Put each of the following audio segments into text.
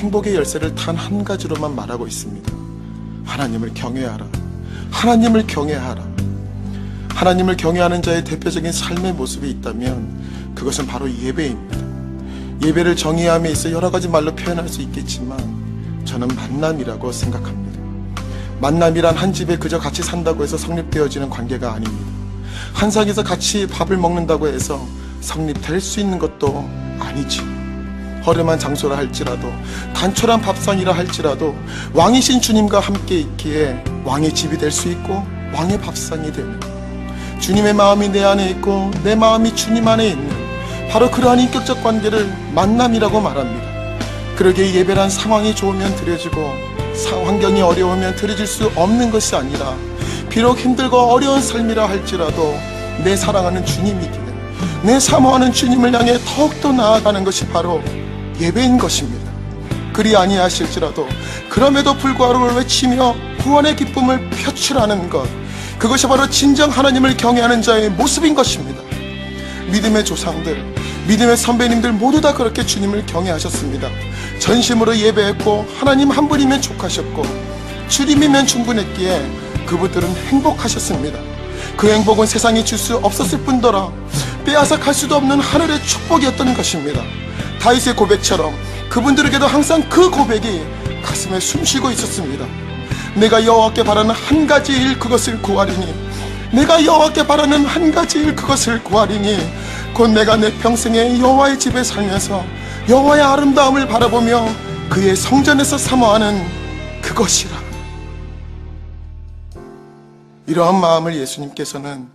행복의 열쇠를 단 한 가지로만 말하고 있습니다. 하나님을 경외하라. 하나님을 경외하라. 하나님을 경외하는 자의 대표적인 삶의 모습이 있다면 그것은 바로 예배입니다. 예배를 정의함에 있어 여러 가지 말로 표현할 수 있겠지만 저는 만남이라고 생각합니다. 만남이란 한 집에 그저 같이 산다고 해서 성립되어지는 관계가 아닙니다. 한 상에서 같이 밥을 먹는다고 해서 성립될 수 있는 것도 아니지. 허름한 장소라 할지라도, 단촐한 밥상이라 할지라도 왕이신 주님과 함께 있기에 왕의 집이 될 수 있고 왕의 밥상이 되는, 주님의 마음이 내 안에 있고 내 마음이 주님 안에 있는 바로 그러한 인격적 관계를 만남이라고 말합니다. 그러기에 예배란 상황이 좋으면 드려지고 환경이 어려우면 드려질 수 없는 것이 아니라 비록 힘들고 어려운 삶이라 할지라도 내 사랑하는 주님이기에, 내 사모하는 주님을 향해 더욱더 나아가는 것이 바로 예배인 것입니다. 그리 아니하실지라도 그럼에도 불구하고 외치며 구원의 기쁨을 표출하는 것, 그것이 바로 진정 하나님을 경외하는 자의 모습인 것입니다. 믿음의 조상들, 믿음의 선배님들 모두 다 그렇게 주님을 경외하셨습니다. 전심으로 예배했고 하나님 한 분이면 족하셨고 주님이면 충분했기에 그분들은 행복하셨습니다. 그 행복은 세상이 줄 수 없었을 뿐더러 빼앗아 갈 수도 없는 하늘의 축복이었던 것입니다. 다윗의 고백처럼 그분들에게도 항상 그 고백이 가슴에 숨쉬고 있었습니다. 내가 여호와께 바라는 한 가지 일, 그것을 구하리니, 내가 여호와께 바라는 한 가지 일, 그것을 구하리니, 곧 내가 내 평생에 여호와의 집에 살면서 여호와의 아름다움을 바라보며 그의 성전에서 사모하는 그것이라. 이러한 마음을 예수님께서는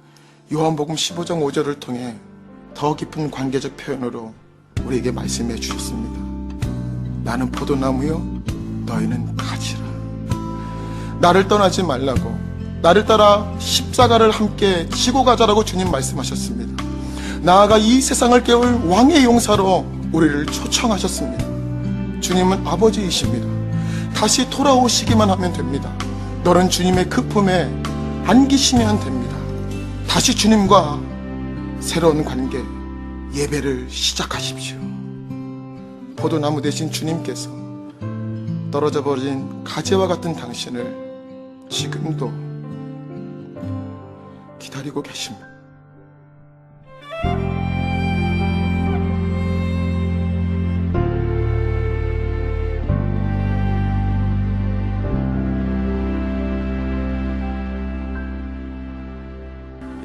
요한복음 15장 5절을 통해 더 깊은 관계적 표현으로 우리에게 말씀해 주셨습니다. 나는 포도나무요 너희는 가지라. 나를 떠나지 말라고, 나를 따라 십자가를 함께 지고 가자라고 주님 말씀하셨습니다. 나아가 이 세상을 깨울 왕의 용사로 우리를 초청하셨습니다. 주님은 아버지이십니다. 다시 돌아오시기만 하면 됩니다. 너는 주님의 그 품에 안기시면 됩니다. 다시 주님과 새로운 관계, 예배를 시작하십시오. 포도나무 대신 주님께서 떨어져 버린 가지와 같은 당신을 지금도 기다리고 계십니다.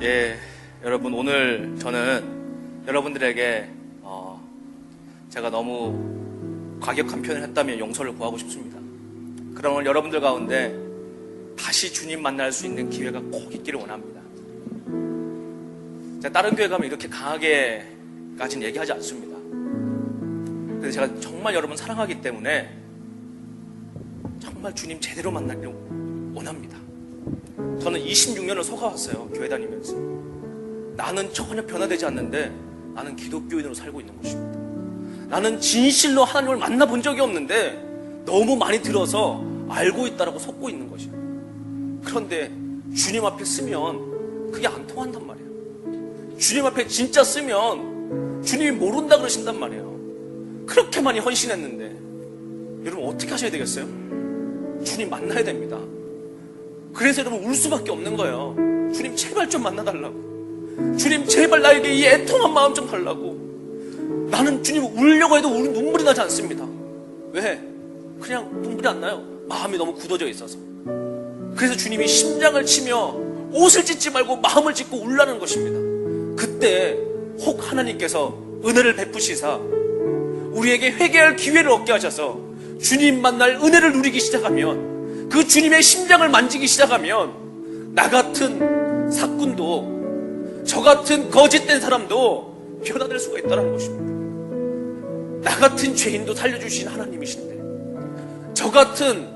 예, 여러분, 오늘 저는 여러분들에게 제가 너무 과격한 표현을 했다면 용서를 구하고 싶습니다. 그럼 오늘 여러분들 가운데 다시 주님 만날 수 있는 기회가 꼭 있기를 원합니다. 제가 다른 교회 가면 이렇게 강하게까지는 얘기하지 않습니다. 그래서 제가 정말 여러분 사랑하기 때문에 정말 주님 제대로 만나기를 원합니다. 저는 26년을 속아왔어요. 교회 다니면서. 나는 전혀 변화되지 않는데 나는 기독교인으로 살고 있는 것입니다. 나는 진실로 하나님을 만나본 적이 없는데 너무 많이 들어서 알고 있다라고 속고 있는 것이에요. 그런데 주님 앞에 쓰면 그게 안 통한단 말이에요. 주님 앞에 진짜 쓰면 주님이 모른다 그러신단 말이에요. 그렇게 많이 헌신했는데 여러분 어떻게 하셔야 되겠어요? 주님 만나야 됩니다. 그래서 여러분 울 수밖에 없는 거예요. 주님 제발 좀 만나달라고. 주님 제발 나에게 이 애통한 마음 좀 달라고. 나는 주님 울려고 해도 눈물이 나지 않습니다. 왜? 그냥 눈물이 안 나요. 마음이 너무 굳어져 있어서. 그래서 주님이 심장을 치며 옷을 찢지 말고 마음을 찢고 울라는 것입니다. 그때 혹 하나님께서 은혜를 베푸시사 우리에게 회개할 기회를 얻게 하셔서 주님 만날 은혜를 누리기 시작하면, 그 주님의 심장을 만지기 시작하면 나 같은 사꾼도, 저 같은 거짓된 사람도 변화될 수가 있다는 것입니다. 나 같은 죄인도 살려주신 하나님이신데, 저 같은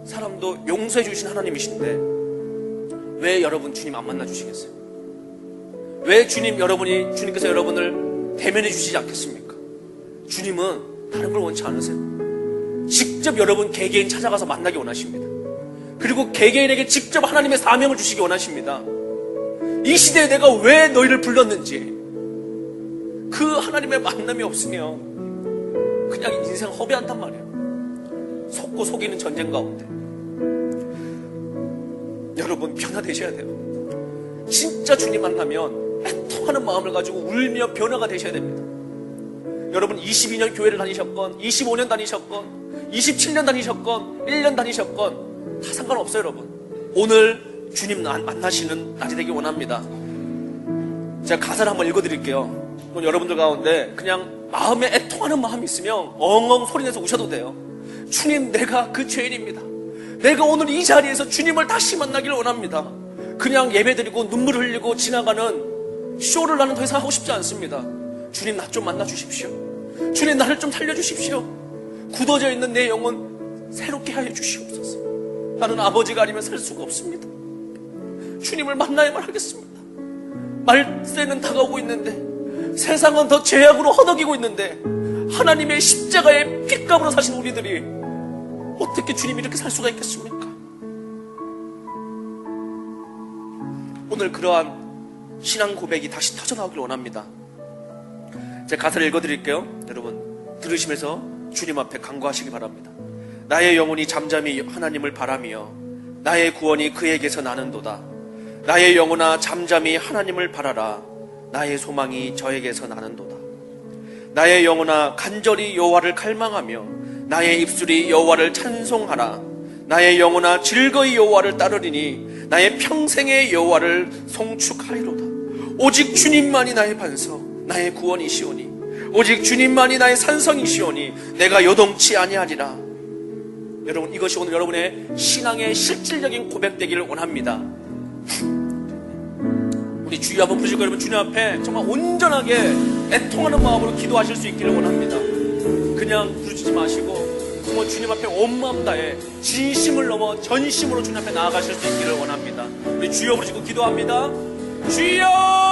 사람도 용서해 주신 하나님이신데 왜 여러분 주님 안 만나 주시겠어요? 왜 주님께서 여러분을 대면해 주시지 않겠습니까? 주님은 다른 걸 원치 않으세요. 직접 여러분 개개인 찾아가서 만나기 원하십니다. 그리고 개개인에게 직접 하나님의 사명을 주시기 원하십니다. 이 시대에 내가 왜 너희를 불렀는지, 그 하나님의 만남이 없으면 그냥 인생 허비한단 말이에요. 속고 속이는 전쟁 가운데. 여러분 변화되셔야 돼요. 진짜 주님 만나면 애통하는 마음을 가지고 울며 변화가 되셔야 됩니다. 여러분 22년 교회를 다니셨건 25년 다니셨건 27년 다니셨건 1년 다니셨건 다 상관없어요. 여러분 오늘 주님 만나시는 날이 되기 원합니다. 제가 가사를 한번 읽어드릴게요. 그럼 여러분들 가운데 그냥 마음에 애통하는 마음이 있으면 엉엉 소리내서 우셔도 돼요. 주님, 내가 그 죄인입니다. 내가 오늘 이 자리에서 주님을 다시 만나기를 원합니다. 그냥 예배드리고 눈물 흘리고 지나가는 쇼를 나는 더 이상 하고 싶지 않습니다. 주님, 나 좀 만나 주십시오. 주님, 나를 좀 살려주십시오. 굳어져 있는 내 영혼 새롭게 하여 주시옵소서. 나는 아버지가 아니면 살 수가 없습니다. 주님을 만나야만 하겠습니다. 말세는 다가오고 있는데, 세상은 더 죄악으로 허덕이고 있는데, 하나님의 십자가의 핏값으로 사신 우리들이 어떻게 주님이 이렇게 살 수가 있겠습니까? 오늘 그러한 신앙 고백이 다시 터져나오길 원합니다. 제가 가사를 읽어드릴게요. 여러분 들으시면서 주님 앞에 간구하시기 바랍니다. 나의 영혼이 잠잠히 하나님을 바라며 나의 구원이 그에게서 나는도다. 나의 영혼아 잠잠히 하나님을 바라라. 나의 소망이 저에게서 나는도다. 나의 영혼아 간절히 여호와를 갈망하며 나의 입술이 여호와를 찬송하라. 나의 영혼아 즐거이 여호와를 따르리니 나의 평생의 여호와를 송축하리로다. 오직 주님만이 나의 반석 나의 구원이시오니 오직 주님만이 나의 산성이시오니 내가 요동치 아니하리라. 여러분 이것이 오늘 여러분의 신앙의 실질적인 고백되기를 원합니다. 우리 주여 한번 부르시고 여러분 주님 앞에 정말 온전하게 애통하는 마음으로 기도하실 수 있기를 원합니다. 그냥 부르짖지 마시고 정말 주님 앞에 온 마음 다해 진심을 넘어 전심으로 주님 앞에 나아가실 수 있기를 원합니다. 우리 주여 부르시고 기도합니다. 주여